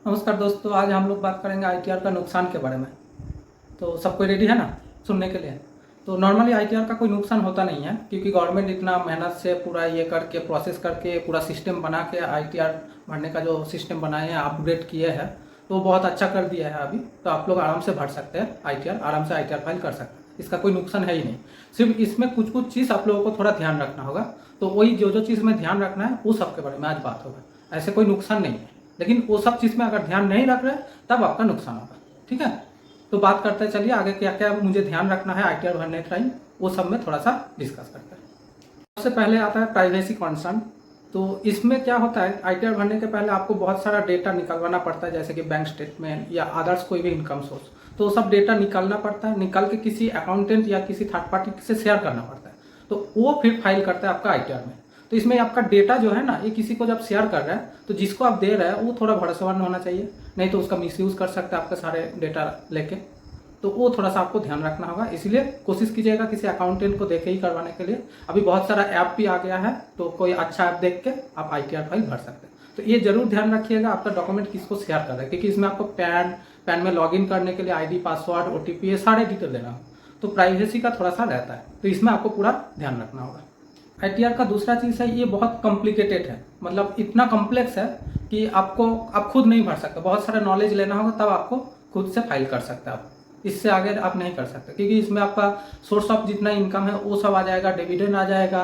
नमस्कार दोस्तों, आज हम लोग बात करेंगे आईटीआर का नुकसान के बारे में। तो सब कोई रेडी है ना सुनने के लिए? तो नॉर्मली आईटीआर का कोई नुकसान होता नहीं है, क्योंकि गवर्नमेंट इतना मेहनत से पूरा ये करके प्रोसेस करके पूरा सिस्टम बना के आईटीआर भरने का जो सिस्टम बनाए हैं, अपग्रेड किए हैं, तो बहुत अच्छा कर दिया है अभी। तो आप लोग आराम से भर सकते हैं आईटीआर, आराम से आईटीआर फाइल कर सकते हैं। इसका कोई नुकसान है ही नहीं। सिर्फ इसमें कुछ कुछ चीज़ आप लोगों को थोड़ा ध्यान रखना होगा। तो वही जो चीज़ में ध्यान रखना है वो सब के बारे में आज बात होगा। ऐसे कोई नुकसान नहीं है, लेकिन वो सब चीज़ में अगर ध्यान नहीं रख रहे तब आपका नुकसान होगा। ठीक है, तो बात करते हैं, चलिए आगे क्या क्या मुझे ध्यान रखना है आईटीआर भरने के टाइम, वो सब में थोड़ा सा डिस्कस करते हैं। सबसे पहले आता है प्राइवेसी कंसर्न। तो इसमें क्या होता है, आईटीआर भरने के पहले आपको बहुत सारा डेटा निकलवाना पड़ता है, जैसे कि बैंक स्टेटमेंट या अदर्स कोई भी इनकम सोर्स। तो वो सब डेटा निकालना पड़ता है, निकाल के किसी अकाउंटेंट या किसी थर्ड पार्टी से शेयर करना पड़ता है। तो वो फिर फाइल करता है आपका आईटीआर में। तो इसमें आपका डेटा जो है ना, ये किसी को जब शेयर कर रहा है तो जिसको आप दे रहे हैं वो थोड़ा भरोसेमंद होना चाहिए, नहीं तो उसका मिसयूज कर सकता है आपके सारे डेटा लेके। तो वो थोड़ा सा आपको ध्यान रखना होगा, इसलिए कोशिश कीजिएगा किसी अकाउंटेंट को देखे ही करवाने के लिए। अभी बहुत सारा ऐप भी आ गया है, तो कोई अच्छा ऐप देख के आप आईटीआर फाइल भर सकते हैं। तो ये जरूर ध्यान रखिएगा आपका डॉक्यूमेंट किसको शेयर कर रहा है, क्योंकि इसमें आपको पैन में लॉगिन करने के लिए आईडी, पासवर्ड, ओटीपी, ये सारे डिटेल देना हो। तो प्राइवेसी का थोड़ा सा रहता है, तो इसमें आपको पूरा ध्यान रखना होगा। आईटीआर का दूसरा चीज़ है, ये बहुत कॉम्प्लिकेटेड है, मतलब इतना कॉम्प्लेक्स है कि आप खुद नहीं भर सकते। बहुत सारा नॉलेज लेना होगा तब आपको खुद से फाइल कर सकते हैं आप। इससे आगे आप नहीं कर सकते, क्योंकि इसमें आपका सोर्स ऑफ जितना इनकम है वो सब आ जाएगा, डिविडेंड आ जाएगा,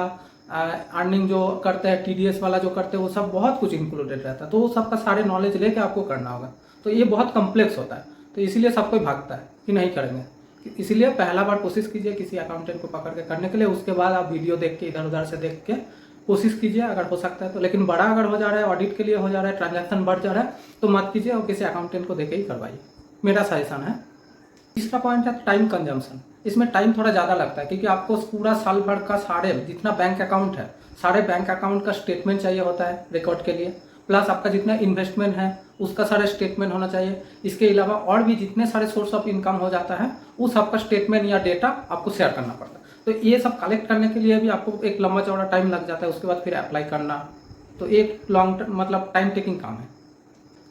अर्निंग जो करते हैं, टीडीएस वाला जो करते हैं, वो सब बहुत कुछ इंक्लूडेड रहता है। तो वो सबका सारे नॉलेज लेके आपको करना होगा। तो ये बहुत कॉम्प्लेक्स होता है, तो इसीलिए सब कोई भागता है कि नहीं करेंगे। इसीलिए पहला बार कोशिश कीजिए किसी अकाउंटेंट को पकड़ के करने के लिए, उसके बाद आप वीडियो देख के इधर उधर से देख के कोशिश कीजिए अगर हो सकता है तो। लेकिन बड़ा अगर हो जा रहा है, ऑडिट के लिए हो जा रहा है, ट्रांजैक्शन बढ़ जा रहा है, तो मत कीजिए और किसी अकाउंटेंट को देके ही करवाइए, मेरा सजेशन है। तीसरा पॉइंट है टाइम कंजम्पशन। इसमें टाइम थोड़ा ज़्यादा लगता है, क्योंकि आपको पूरा साल भर का सारे जितना बैंक अकाउंट है, सारे बैंक अकाउंट का स्टेटमेंट चाहिए होता है रिकॉर्ड के लिए, प्लस आपका जितना इन्वेस्टमेंट है उसका सारा स्टेटमेंट होना चाहिए। इसके अलावा और भी जितने सारे सोर्स ऑफ इनकम हो जाता है उस सबका स्टेटमेंट या डेटा आपको शेयर करना पड़ता है। तो ये सब कलेक्ट करने के लिए भी आपको एक लंबा चौड़ा टाइम लग जाता है, उसके बाद फिर अप्लाई करना, तो एक लॉन्ग मतलब टाइम टेकिंग काम है।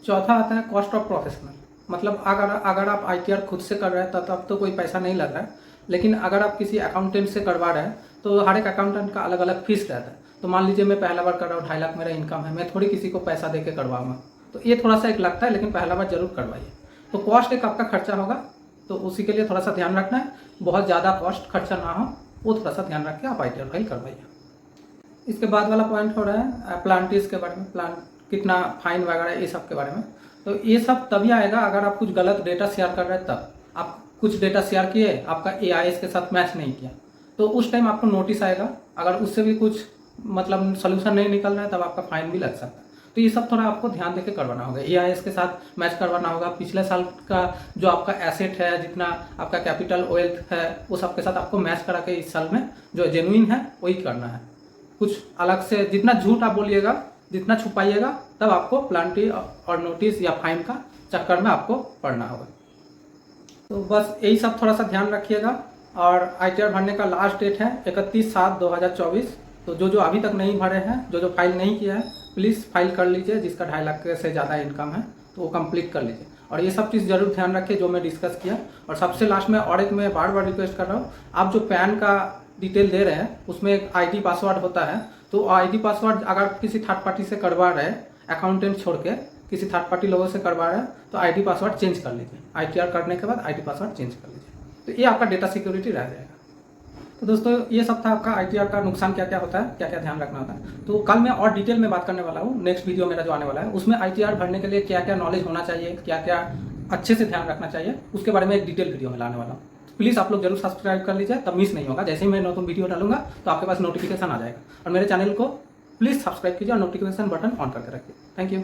चौथा आता है कॉस्ट ऑफ प्रोफेशनल। मतलब अगर आप आईटीआर खुद से कर रहे हैं तब तो कोई पैसा नहीं लग रहा है, लेकिन अगर आप किसी अकाउंटेंट से करवा रहे हैं तो हर एक अकाउंटेंट का अलग अलग फीस रहता है। तो मान लीजिए मैं पहला बार कर रहा हूँ, 2.5 लाख मेरा इनकम है, मैं थोड़ी किसी को पैसा दे के करवाऊंगा, तो ये थोड़ा सा एक लगता है, लेकिन पहला बार जरूर करवाइए। तो कॉस्ट एक आपका खर्चा होगा, तो उसी के लिए थोड़ा सा ध्यान रखना है, बहुत ज़्यादा कॉस्ट खर्चा ना हो, वो थोड़ा सा ध्यान रख के आप आईटीआर फाइल करवाइए। इसके बाद वाला पॉइंट हो रहा है प्लांटीज के बारे में, प्लान कितना फाइन वगैरह ये सब के बारे में। तो ये सब तभी आएगा अगर आप कुछ गलत डेटा शेयर कर रहे हैं तब। आप कुछ डेटा शेयर किए, आपका एआईएस के साथ मैच नहीं किया, तो उस टाइम आपको नोटिस आएगा। अगर उससे भी कुछ मतलब सोल्यूशन नहीं निकल रहा है तब आपका फाइन भी लग सकता है। तो ये सब थोड़ा आपको ध्यान देके करवाना होगा। एआईएस के साथ मैच करवाना होगा, पिछले साल का जो आपका एसेट है, जितना आपका कैपिटल वेल्थ है, वो सब के साथ आपको मैच करा के इस साल में जो जेन्युइन है वही करना है। कुछ अलग से जितना झूठ आप बोलिएगा, जितना छुपाइएगा, तब आपको प्लांटी और नोटिस या फाइन का चक्कर में आपको पड़ना होगा। तो बस यही सब थोड़ा सा ध्यान रखिएगा। और आईटीआर भरने का लास्ट डेट है 31/7/2024। तो जो अभी तक नहीं भरे हैं, जो फाइल नहीं किया है, प्लीज़ फाइल कर लीजिए। जिसका 2.5 लाख से ज़्यादा इनकम है तो वो कंप्लीट कर लीजिए। और ये सब चीज़ जरूर ध्यान रखिए जो मैं डिस्कस किया। और सबसे लास्ट में और एक मैं बार बार रिक्वेस्ट कर रहा हूँ, आप जो पैन का डिटेल दे रहे हैं उसमें एक आईडी पासवर्ड होता है, तो आईडी पासवर्ड अगर किसी थर्ड पार्टी से करवा रहे हैं, अकाउंटेंट छोड़ के किसी थर्ड पार्टी लोगों से करवा रहे हैं, तो आईडी पासवर्ड चेंज कर लीजिए। आईटीआर करने के बाद आईडी पासवर्ड चेंज कर लीजिए, तो ये आपका डेटा सिक्योरिटी रह जाएगा। तो दोस्तों ये सब था आपका आईटीआर का नुकसान क्या क्या होता है, क्या क्या ध्यान रखना होता है। तो कल मैं और डिटेल में बात करने वाला हूँ, नेक्स्ट वीडियो मेरा जो आने वाला है उसमें आईटीआर भरने के लिए क्या क्या नॉलेज होना चाहिए, क्या क्या अच्छे से ध्यान रखना चाहिए, उसके बारे में एक डिटेल वीडियो में लाने वाला हूँ। प्लीज़ आप लोग जरूर सब्सक्राइब कर लीजिए, तब मिस नहीं होगा। जैसे ही मैं नতুन वीडियो डालूंगा तो आपके पास नोटिफिकेशन आ जाएगा। और मेरे चैनल को प्लीज़ सब्सक्राइब कीजिए और नोटिफिकेशन बटन ऑन करके रखिए। Thank you.